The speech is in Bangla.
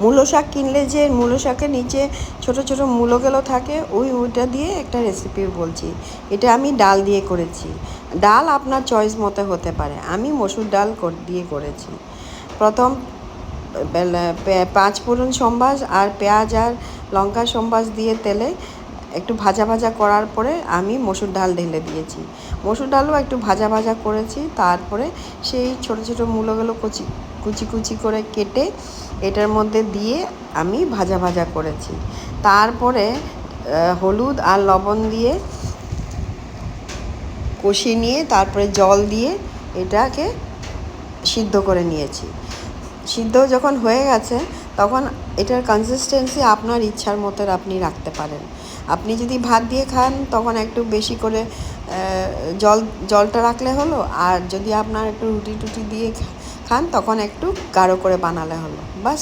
মূলো শাক কিনলে যে মূলো শাকের নিচে ছোট ছোট মূলোগুলো থাকে ওইটা দিয়ে একটা রেসিপি বলছি। এটা আমি ডাল দিয়ে করেছি। ডাল আপনার চয়েস মতো হতে পারে, আমি মসুর ডাল দিয়ে করেছি। প্রথম 5 ফোড়ন সম্বাস আর পেঁয়াজ আর লঙ্কা সম্বাস দিয়ে তেলে একটু ভাজা ভাজা করার পরে আমি মসুর ডাল ঢেলে দিয়েছি। মসুর ডালও একটু ভাজা ভাজা করেছি। তারপরে সেই ছোট ছোট মূলোগুলো কুচি কুচি করে কেটে এটার মধ্যে দিয়ে আমি ভাজা ভাজা করেছি। তারপরে হলুদ আর লবণ দিয়ে কষিয়ে নিয়ে তারপরে জল দিয়ে এটাকে সিদ্ধ করে নিয়েছি। সিদ্ধ যখন হয়ে গেছে তখন এটার কনসিস্টেন্সি আপনার ইচ্ছার মতো আপনি রাখতে পারেন। আপনি যদি ভাত দিয়ে খান তখন একটু বেশি করে জলটা রাখলে হলো, আর যদি আপনার একটু রুটি টুটি দিয়ে খান তখন একটু গাঢ় করে বানালে হলো, বাস।